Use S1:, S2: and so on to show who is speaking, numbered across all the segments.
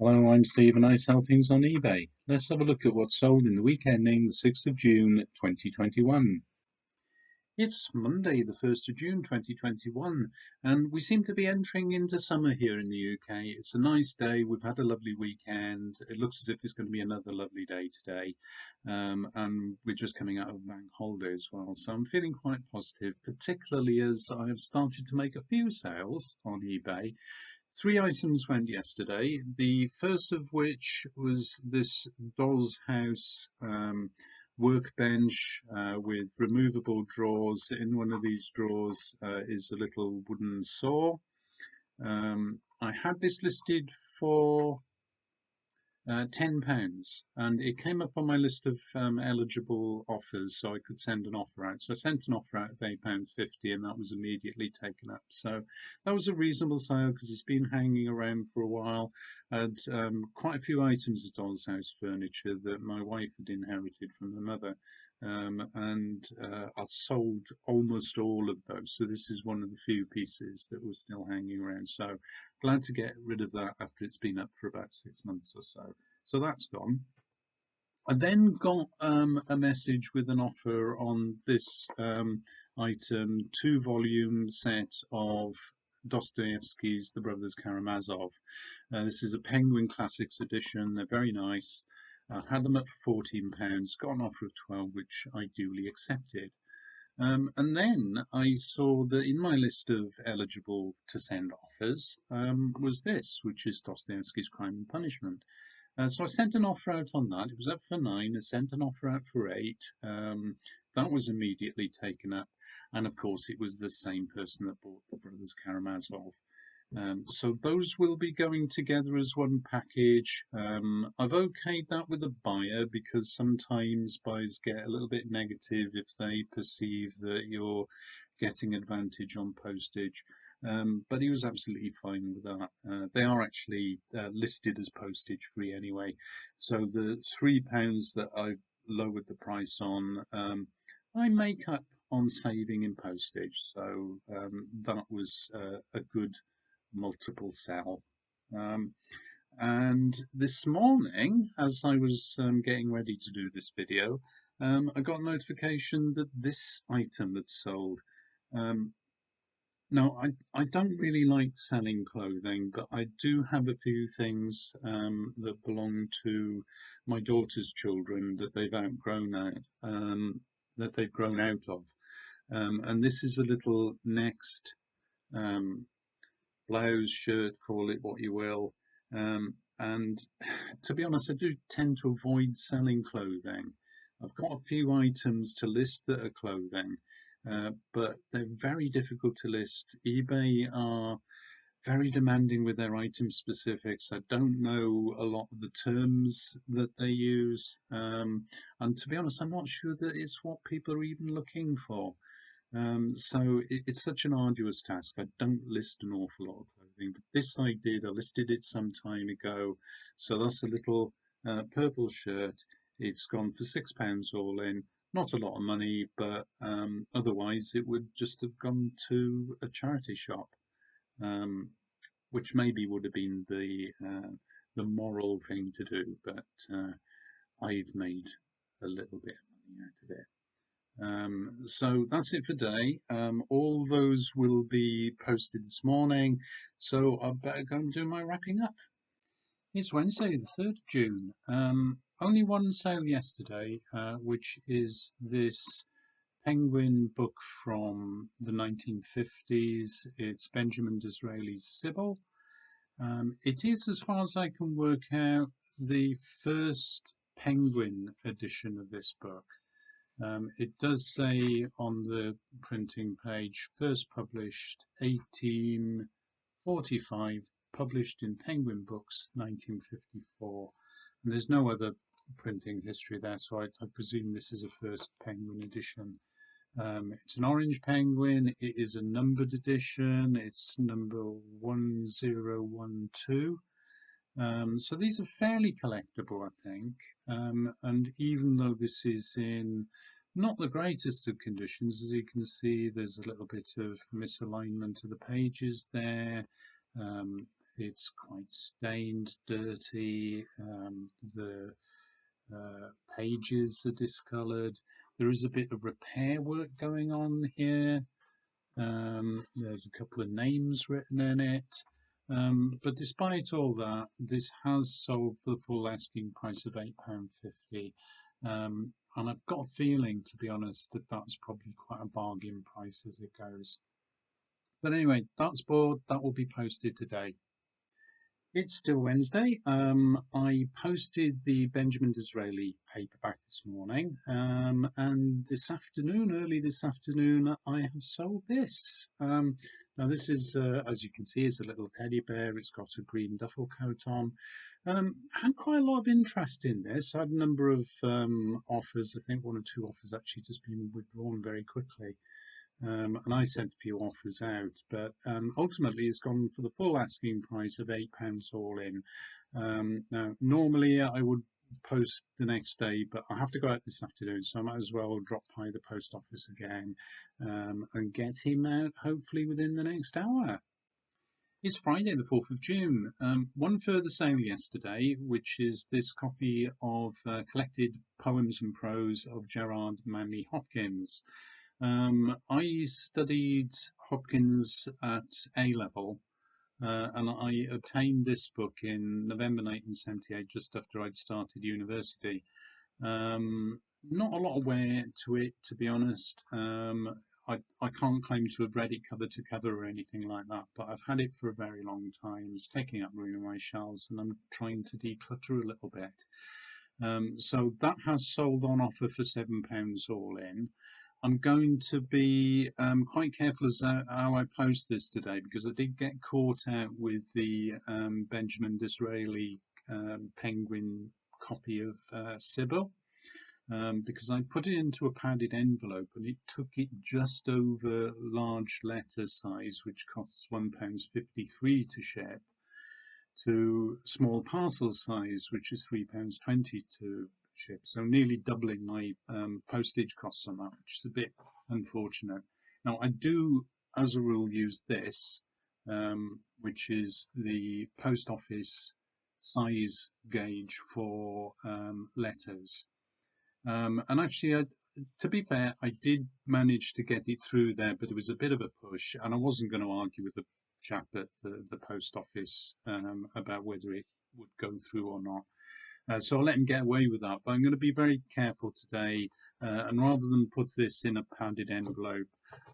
S1: Hello, I'm Steve and I sell things on eBay. Let's have a look at what's sold in the week ending the 6th of June 2021. It's Monday, the 1st of June 2021, and we seem to be entering into summer here in the UK. It's a nice day, we've had a lovely weekend. It looks as if it's going to be another lovely day today, and we're just coming out of a bank holiday as well. So I'm feeling quite positive, particularly as I have started to make a few sales on eBay. Three items went yesterday, the first of which was this doll's house workbench with removable drawers. In one of these drawers is a little wooden saw. I had this listed for £10, and it came up on my list of eligible offers, so I could send an offer out. So I sent an offer out of £8.50, and that was immediately taken up. So that was a reasonable sale because it's been hanging around for a while. I had quite a few items of doll's house furniture that my wife had inherited from her mother, and I sold almost all of those. So this is one of the few pieces that was still hanging around. So glad to get rid of that after it's been up for about 6 months or so. So that's gone. I then got a message with an offer on this item, two-volume set of Dostoevsky's The Brothers Karamazov. This is a Penguin Classics edition. They're very nice. Had them up for £14, got an offer of 12, which I duly accepted. And then I saw that in my list of eligible to send offers was this, which is Dostoevsky's Crime and Punishment. So I sent an offer out on that. It was up for 9. I sent an offer out for 8. That was immediately taken up. And of course, it was the same person that bought the Brothers Karamazov. So those will be going together as one package. I've okayed that with a buyer because sometimes buyers get a little bit negative if they perceive that you're getting advantage on postage. But he was absolutely fine with that. They are actually listed as postage free anyway. So the £3 that I've lowered the price on, I make up on saving in postage. So that was a good multiple sell. And this morning, as I was getting ready to do this video, I got a notification that this item had sold. Now, I don't really like selling clothing, but I do have a few things that belong to my daughter's children that they've outgrown that they've grown out of. And this is a little Next um, blouse, shirt, call it what you will. And to be honest, I do tend to avoid selling clothing. I've got a few items to list that are clothing, but they're very difficult to list. eBay are very demanding with their item specifics. I don't know a lot of the terms that they use. And to be honest, I'm not sure that it's what people are even looking for. So it's such an arduous task. I don't list an awful lot of clothing, but this I did. I listed it some time ago. So that's a little purple shirt. It's gone for £6 all in. Not a lot of money, but otherwise it would just have gone to a charity shop, um, which maybe would have been the moral thing to do. But I've made a little bit of money out of it. So that's it for today. All those will be posted this morning, so I better go and do my wrapping up. It's Wednesday, the 3rd of June. Only one sale yesterday, which is this Penguin book from the 1950s. It's Benjamin Disraeli's Sybil. It is, as far as I can work out, the first Penguin edition of this book. It does say on the printing page, first published 1845, published in Penguin Books 1954. And there's no other printing history there, so I presume this is a first Penguin edition. It's an orange penguin. It is a numbered edition. It's number 1012. So these are fairly collectible, I think. And even though this is in not the greatest of conditions, as you can see, there's a little bit of misalignment of the pages there. it's quite stained, dirty. The pages are discoloured. There is a bit of repair work going on here. There's a couple of names written in it. But despite all that, this has sold for the full asking price of £8.50. And I've got a feeling, to be honest, that that's probably quite a bargain price as it goes. But anyway, that's board. That will be posted today. It's still Wednesday. I posted the Benjamin Disraeli paperback this morning, and early this afternoon, I have sold this. Now, this is, as you can see, is a little teddy bear. It's got a green duffel coat on. Had quite a lot of interest in this. I had a number of offers. I think one or two offers actually just been withdrawn very quickly. And I sent a few offers out, but ultimately it's gone for the full asking price of £8 all in. Now, normally I would post the next day, but I have to go out this afternoon, so I might as well drop by the post office again and get him out hopefully within the next hour. It's Friday, the 4th of June. One further sale yesterday, which is this copy of collected poems and prose of Gerard Manley Hopkins. I studied Hopkins at A level, and I obtained this book in November 1978, just after I'd started university. Not a lot of wear to it, to be honest. I can't claim to have read it cover to cover or anything like that, but I've had it for a very long time. It's taking up room in my shelves, and I'm trying to declutter a little bit. So that has sold on offer for £7 all in. I'm going to be quite careful as how I post this today, because I did get caught out with the Benjamin Disraeli Penguin copy of Sybil, because I put it into a padded envelope and it took it just over large letter size, which costs £1.53 to ship, to small parcel size, which is £3.20 to ship. So nearly doubling my postage costs on that, which is a bit unfortunate. Now, I do, as a rule, use this, which is the post office size gauge for letters. And actually, to be fair, I did manage to get it through there, but it was a bit of a push, and I wasn't going to argue with the chap at the post office about whether it would go through or not. So I'll let him get away with that. But I'm going to be very careful today, and rather than put this in a padded envelope,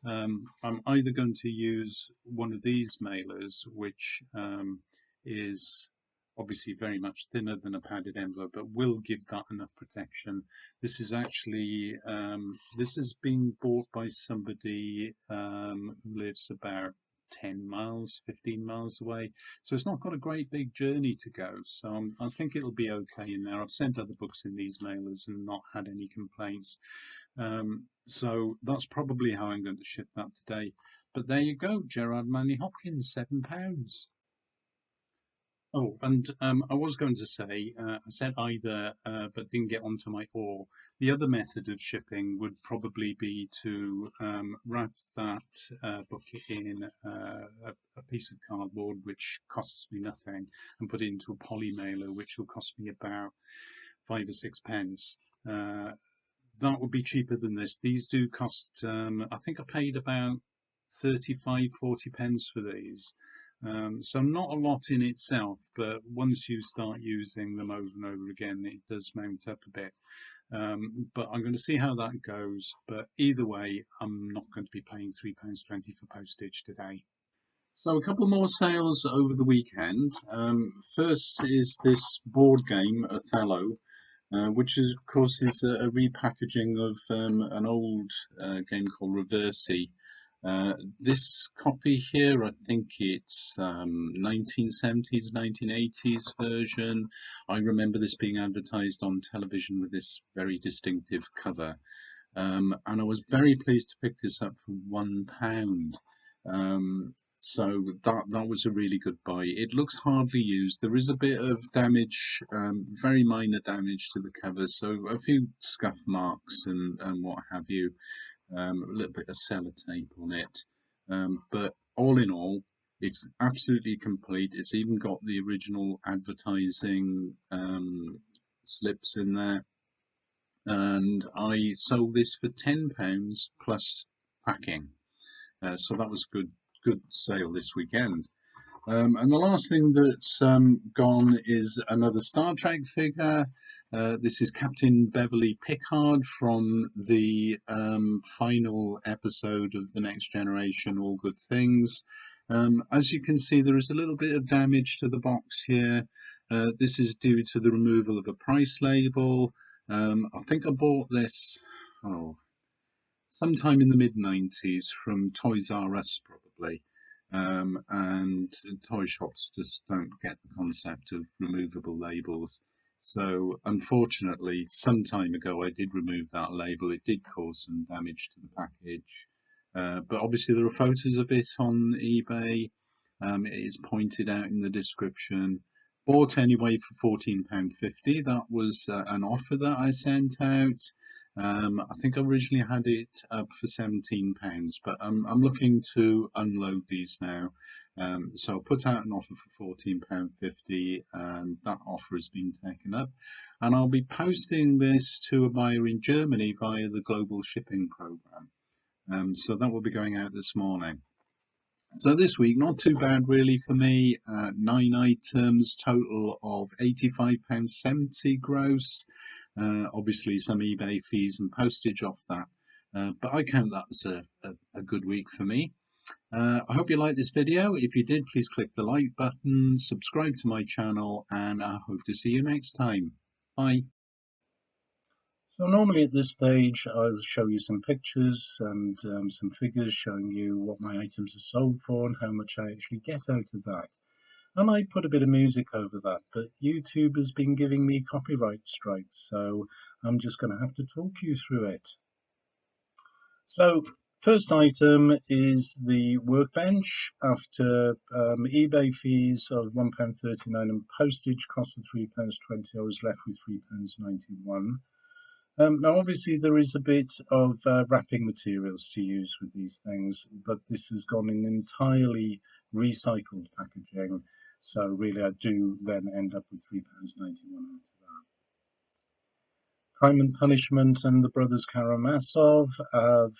S1: I'm either going to use one of these mailers, which is obviously very much thinner than a padded envelope, but will give that enough protection. This is actually, this is being bought by somebody who lives about 10 miles, 15 miles away. So it's not got a great big journey to go. So I think it'll be okay in there. I've sent other books in these mailers and not had any complaints. So that's probably how I'm going to ship that today. But there you go, Gerard Manley Hopkins, £7. Oh, and I was going to say, I said either, but didn't get onto my or. The other method of shipping would probably be to wrap that book in a piece of cardboard, which costs me nothing, and put it into a poly mailer, which will cost me about 5 or 6 pence. That would be cheaper than this. These do cost, I think I paid about 35, 40 pence for these. So not a lot in itself, but once you start using them over and over again, it does mount up a bit. But I'm going to see how that goes. But either way, I'm not going to be paying £3.20 for postage today. So a couple more sales over the weekend. First is this board game, Othello, which is, of course, is a repackaging of an old game called Reversi. This copy here, I think it's 1970s, 1980s version. I remember this being advertised on television with this very distinctive cover. And I was very pleased to pick this up for £1. So that was a really good buy. It looks hardly used. There is a bit of damage, very minor damage to the cover, so a few scuff marks and what have you. A little bit of sellotape on it, but all in all, It's absolutely complete. It's even got the original advertising slips in there. And I sold this for £10 plus packing. So that was good sale this weekend. And the last thing that's gone is another Star Trek figure. This is Captain Beverly Pickard from the final episode of The Next Generation, All Good Things. As you can see, there is a little bit of damage to the box here. This is due to the removal of a price label. I think I bought this sometime in the mid-90s from Toys R Us, probably. And toy shops just don't get the concept of removable labels. So, unfortunately, some time ago I did remove that label. It did cause some damage to the package. But obviously, there are photos of it on eBay. It is pointed out in the description. Bought anyway for £14.50. That was an offer that I sent out. I think I originally had it up for £17, but I'm looking to unload these now. So I put out an offer for £14.50, and that offer has been taken up. And I'll be posting this to a buyer in Germany via the global shipping program. So that will be going out this morning. So this week, not too bad really for me. 9 items, total of £85.70 gross. Obviously some eBay fees and postage off that. But I count that as a good week for me. I hope you liked this video. If you did, please click the like button, subscribe to my channel, and I hope to see you next time. Bye. So normally at this stage I'll show you some pictures and some figures showing you what my items are sold for and how much I actually get out of that. And I put a bit of music over that, but YouTube has been giving me copyright strikes, so I'm just going to have to talk you through it. So first item is the workbench. After eBay fees of £1.39 and postage cost of £3.20, I was left with £3.91. Now, obviously, there is a bit of wrapping materials to use with these things, but this has gone in entirely recycled packaging. So really, I do then end up with £3.91 out of that. Crime and Punishment and the Brothers Karamazov have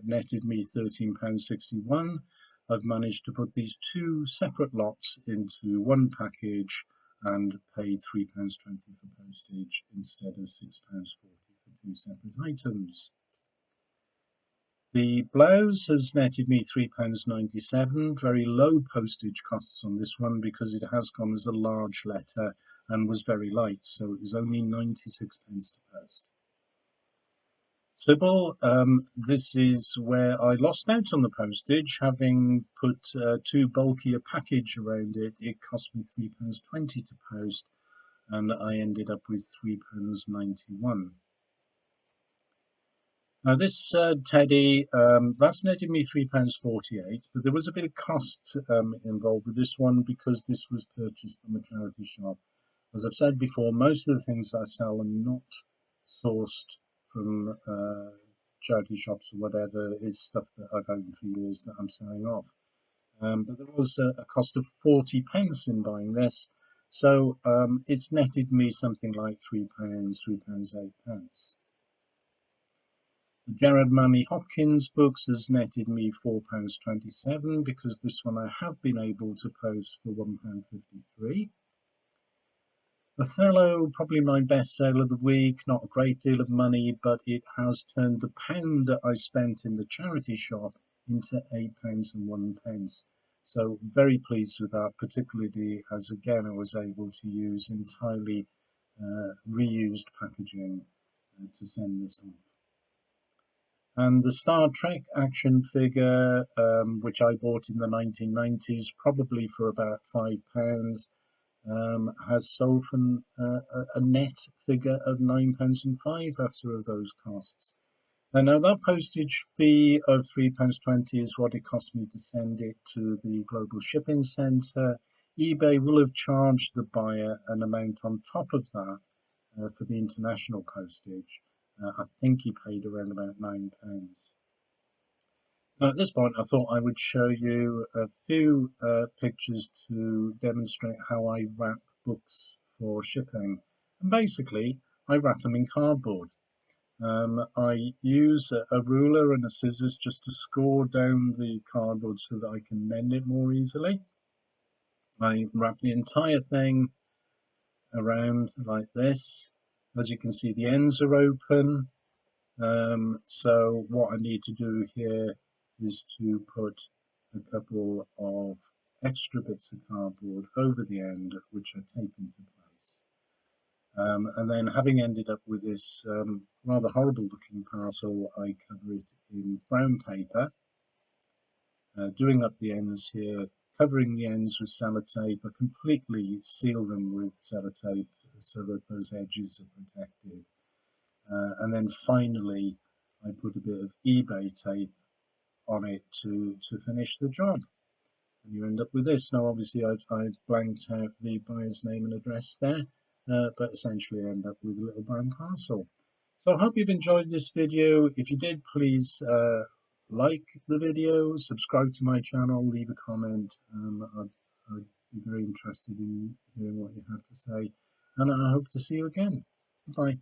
S1: netted me £13.61. I've managed to put these two separate lots into one package and paid £3.20 for postage instead of £6.40 for two separate items. The blouse has netted me £3.97, very low postage costs on this one because it has gone as a large letter and was very light, so it was only 96 pence to post. Sybil, this is where I lost out on the postage, having put too bulky a package around it. It cost me £3.20 to post, and I ended up with £3.91. Now this teddy, that's netted me £3.48, but there was a bit of cost involved with this one because this was purchased from a charity shop. As I've said before, most of the things I sell are not sourced from charity shops or whatever. It's stuff that I've owned for years that I'm selling off. But there was a cost of 40 pence in buying this, so it's netted me something like £3, £3.08. The Gerard Manley Hopkins books has netted me £4.27 because this one I have been able to post for £1.53. Othello, probably my best sale of the week, not a great deal of money, but it has turned the pound that I spent in the charity shop into £8.01. So very pleased with that, particularly as again I was able to use entirely reused packaging to send this off. And the Star Trek action figure, which I bought in the 1990s, probably for about £5, has sold for a net figure of £9.05 after those costs. And now that postage fee of £3.20 is what it cost me to send it to the Global Shipping Centre. eBay will have charged the buyer an amount on top of that for the international postage. I think he paid around about £9.
S2: Now at this point I thought I would show you a few pictures to demonstrate how I wrap books for shipping. And basically I wrap them in cardboard. I use a ruler and a scissors just to score down the cardboard so that I can mend it more easily. I wrap the entire thing around like this. As you can see, the ends are open. So what I need to do here is to put a couple of extra bits of cardboard over the end, which I tape into place. And then having ended up with this rather horrible looking parcel, I cover it in brown paper, doing up the ends here, covering the ends with sellotape. I completely seal them with sellotape so that those edges are protected. And then finally, I put a bit of eBay tape on it to finish the job. And you end up with this. Now, obviously, I've blanked out the buyer's name and address there, but essentially I end up with a little brown parcel. So I hope you've enjoyed this video. If you did, please like the video, subscribe to my channel, leave a comment. I'd be very interested in hearing what you have to say. And I hope to see you again. Bye.